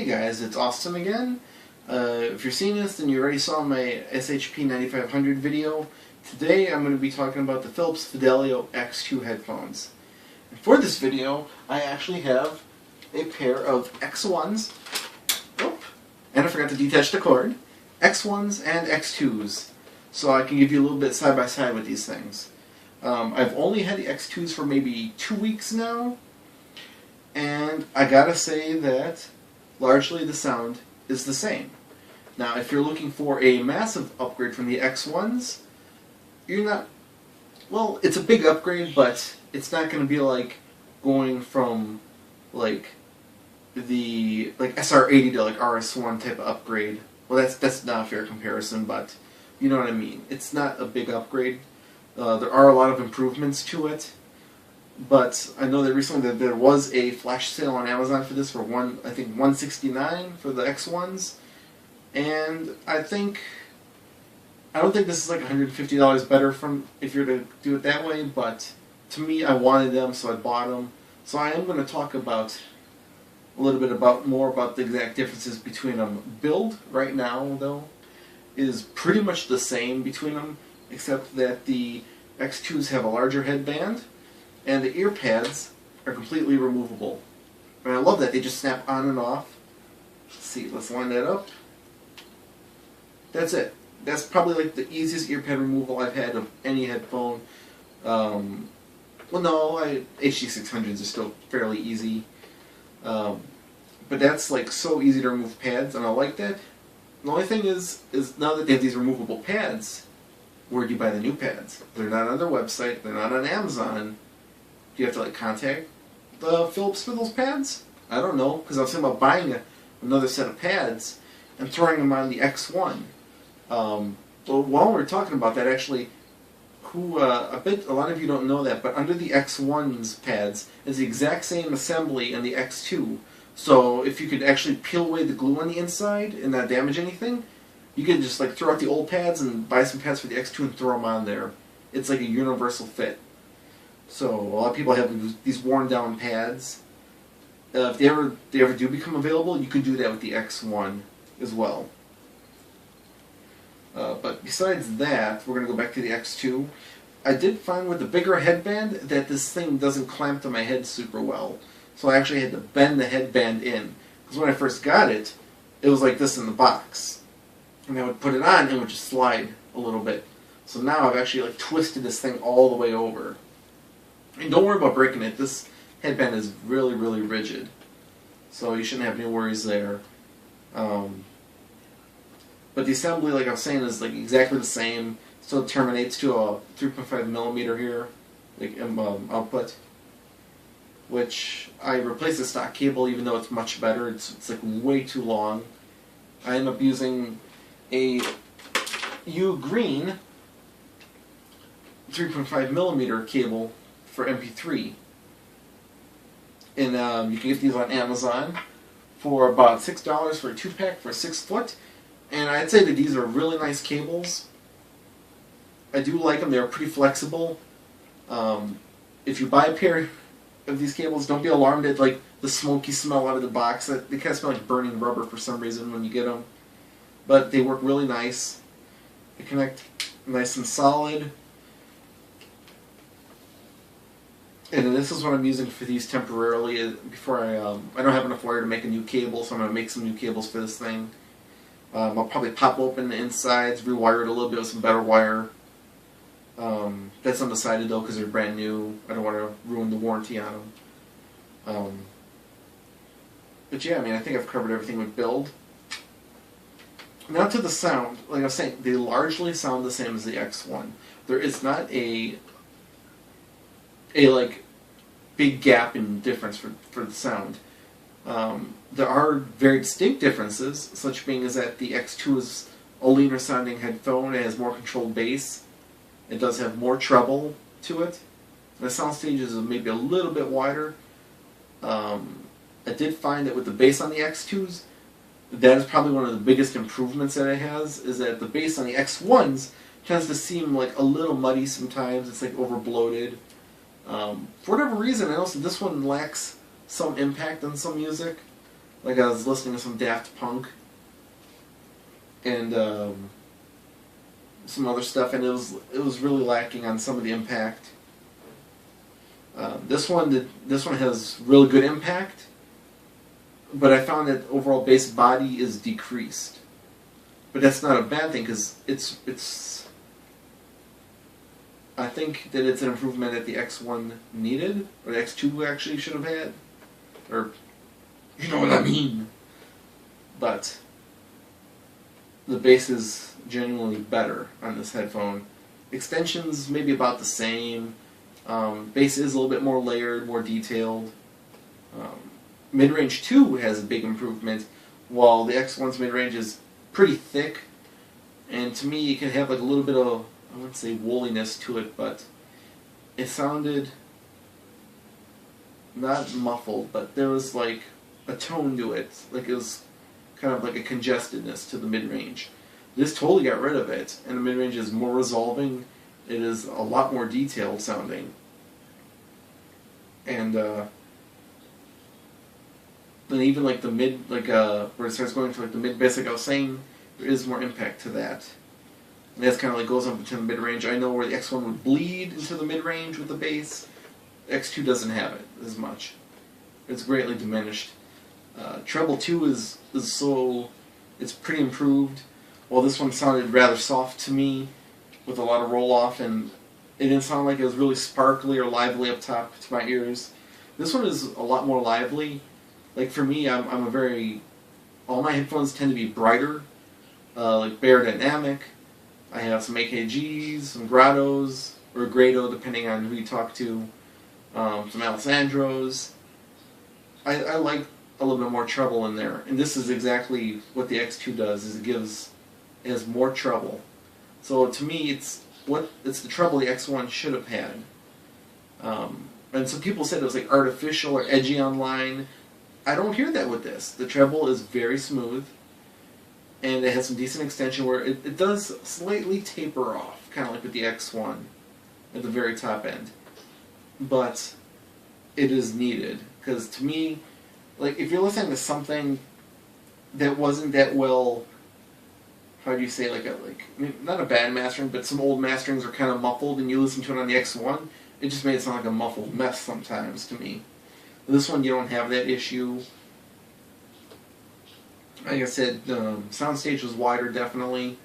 guys, it's Austin again. If you're seeing this, then you already saw my SHP 9500 video. Today I'm going to be talking about the Philips Fidelio X2 headphones. And for this video, I actually have a pair of X1s, and I forgot to detach the cord, X1s and X2s, so I can give you a little bit side by side with these things. I've only had the X2s for maybe 2 weeks now, and I gotta say that largely the sound is the same. Now, if you're looking for a massive upgrade from the X1s, you're not, well, it's a big upgrade, but it's not going to be like going from like the SR80 to like RS1 type of upgrade. Well, that's not a fair comparison, but you know what I mean. It's not a big upgrade. There are a lot of improvements to it, but I know that recently there was a flash sale on Amazon for this for I think $169 for the X1s, and I don't think this is like $150 better from if you're to do it that way, but to me, I wanted them, so I bought them. So I am going to talk about a little bit more about the exact differences between them. Build right now, though, is pretty much the same between them, except that the X2s have a larger headband, and the ear pads are completely removable. And I love that. They just snap on and off. Let's see, let's line that up. That's it. That's probably like the easiest ear pad removal I've had of any headphone. Well, no, HD600s are still fairly easy. But that's like so easy to remove pads, and I like that. The only thing is now that they have these removable pads, where do you buy the new pads? They're not on their website. They're not on Amazon. Do you have to like contact the Philips for those pads? I don't know, because I was thinking about buying another set of pads and throwing them on the X1. Well, while we're talking about that, actually, a lot of you don't know that, but under the X1's pads is the exact same assembly in the X2. So if you could actually peel away the glue on the inside and not damage anything, you could just like throw out the old pads and buy some pads for the X2 and throw them on there. It's like a universal fit. So a lot of people have these worn down pads. If they ever do become available, you can do that with the X1 as well. But besides that, we're going to go back to the X2. I did find with the bigger headband that this thing doesn't clamp to my head super well. So I actually had to bend the headband in. Because when I first got it, it was like this in the box. And I would put it on and it would just slide a little bit. So now I've actually like twisted this thing all the way over. And don't worry about breaking it. This headband is really, really rigid. So you shouldn't have any worries there. But the assembly, like I was saying, is like exactly the same. Still terminates to a 3.5mm here, like output. Which I replaced the stock cable, even though it's much better. It's like way too long. I end up using a U-Green 3.5mm cable for MP3. And you can get these on Amazon for about $6 for a 2-pack for 6 foot. And I'd say that these are really nice cables. I do like them. They're pretty flexible. If you buy a pair of these cables, don't be alarmed at like the smoky smell out of the box. They kind of smell like burning rubber for some reason when you get them. But they work really nice. They connect nice and solid. And this is what I'm using for these temporarily. Before I don't have enough wire to make a new cable, so I'm going to make some new cables for this thing. I'll probably pop open the insides, rewire it a little bit with some better wire. That's undecided though because they're brand new. I don't want to ruin the warranty on them. But yeah, I mean, I think I've covered everything with build. Now to the sound. Like I was saying, they largely sound the same as the X1. There is not a like big gap in difference for the sound. There are very distinct differences, such being as that the X2 is a leaner sounding headphone. It has more controlled bass. It does have more treble to it. The sound stage is maybe a little bit wider. I did find that with the bass on the X2s, that is probably one of the biggest improvements that it has, is that the bass on the X1s tends to seem like a little muddy sometimes. It's like over bloated. For whatever reason, I noticed that this one lacks some impact on some music. Like I was listening to some Daft Punk and some other stuff, and it was really lacking on some of the impact. This one has really good impact, but I found that overall bass body is decreased. But that's not a bad thing, because it's. I think that it's an improvement that the X1 needed, or the X2 actually should have had, or you know what I mean. But the bass is genuinely better on this headphone. Extensions maybe about the same. Bass is a little bit more layered, more detailed. Mid-range 2 has a big improvement, while the X1's mid-range is pretty thick, and to me it can have like a little bit of, I wouldn't say woolliness to it, but it sounded not muffled, but there was like a tone to it, like it was kind of like a congestedness to the mid-range. This totally got rid of it, and the mid-range is more resolving. It is a lot more detailed sounding, and then even like the mid, like where it starts going to like the mid bass, like I was saying, there is more impact to that. And that's kind of like goes up into the mid range. I know where the X1 would bleed into the mid range with the bass. X2 doesn't have it as much. It's greatly diminished. Treble 2 is so, it's pretty improved. While this one sounded rather soft to me, with a lot of roll off, and it didn't sound like it was really sparkly or lively up top to my ears. This one is a lot more lively. Like for me, I'm a very, all my headphones tend to be brighter, like Beyerdynamic. I have some AKGs, some Grottos, or Grado, depending on who you talk to, some Alessandros. I like a little bit more treble in there, and this is exactly what the X2 does, is it has more treble. So to me, it's the treble the X1 should have had. And some people said it was like artificial or edgy online. I don't hear that with this. The treble is very smooth, and it has some decent extension where it does slightly taper off, kind of like with the X1 at the very top end. But it is needed, because to me, like if you're listening to something that wasn't that well, how do you say, not a bad mastering, but some old masterings are kind of muffled, and you listen to it on the X1, it just made it sound like a muffled mess sometimes to me. This one, you don't have that issue. Like I said, soundstage was wider, definitely.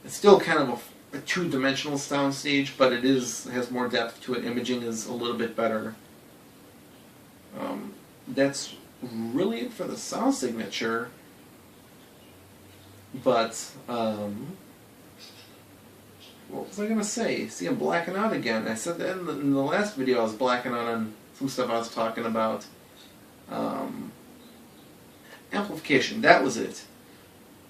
It's still kind of a two-dimensional soundstage, but it has more depth to it. Imaging is a little bit better. That's really it for the sound signature. But, what was I going to say? See, I'm blacking out again. I said that in the last video I was blacking out on some stuff I was talking about. Amplification, that was it.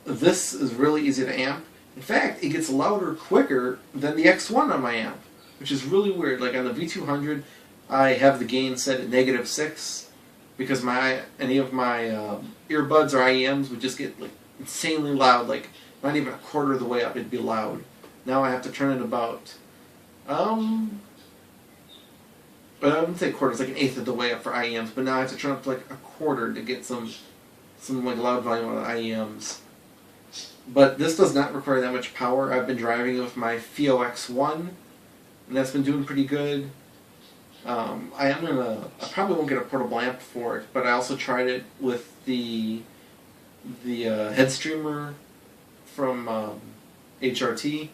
This is really easy to amp. In fact, it gets louder quicker than the X1 on my amp, which is really weird. Like on the V200, I have the gain set at -6 because any of my earbuds or IEMs would just get like insanely loud, like not even a quarter of the way up, it'd be loud. Now I have to turn it about, but I wouldn't say quarter, it's like 1/8 of the way up for IEMs, but now I have to turn up to like a quarter to get some like loud volume on the IEMs. But this does not require that much power. I've been driving it with my Fidelio X1, and that's been doing pretty good. I probably won't get a portable amp for it, but I also tried it with the head streamer from HRT,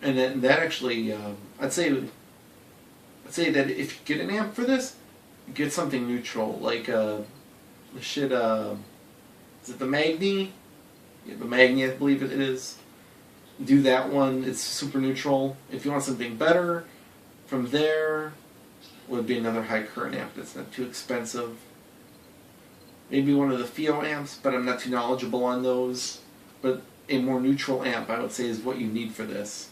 and that actually, I'd say that if you get an amp for this, get something neutral, like the shit. Is it the Magni? Yeah, the Magni, I believe it is. Do that one. It's super neutral. If you want something better, from there would be another high current amp that's not too expensive. Maybe one of the Fidelio amps, but I'm not too knowledgeable on those. But a more neutral amp, I would say, is what you need for this.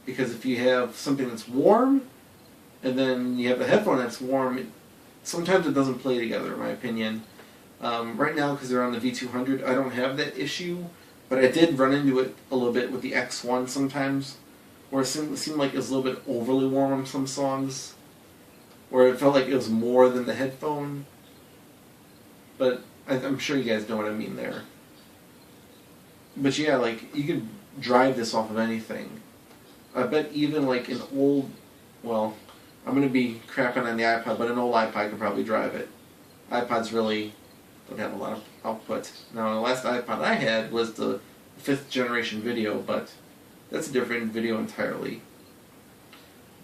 Because if you have something that's warm, and then you have a headphone that's warm, sometimes it doesn't play together, in my opinion. Right now, because they're on the V200, I don't have that issue, but I did run into it a little bit with the X1 sometimes, where it seemed like it was a little bit overly warm on some songs, where it felt like it was more than the headphone. But I'm sure you guys know what I mean there. But yeah, like, you could drive this off of anything. I bet even like an old, well, I'm going to be crapping on the iPod, but an old iPod could probably drive it. iPods really don't have a lot of output. Now, the last iPod I had was the 5th generation video, but that's a different video entirely.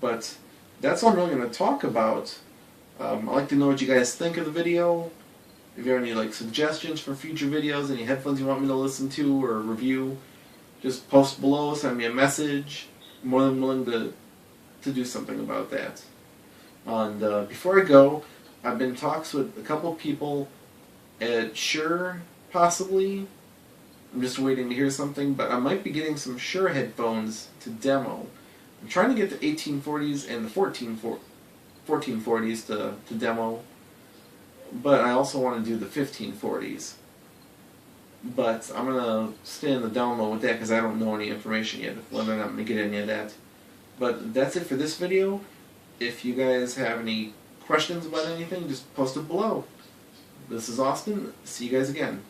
But that's all I'm really going to talk about. I'd like to know what you guys think of the video. If you have any like suggestions for future videos, any headphones you want me to listen to or review, just post below, send me a message. I'm more than willing to do something about that. And before I go, I've been in talks with a couple people at Shure, possibly. I'm just waiting to hear something, but I might be getting some Shure headphones to demo. I'm trying to get the 1840s and the 1440s to demo, but I also want to do the 1540s. But I'm going to stay in the download with that because I don't know any information yet whether or not I'm going to get any of that. But that's it for this video. If you guys have any questions about anything, just post it below. This is Austin. See you guys again.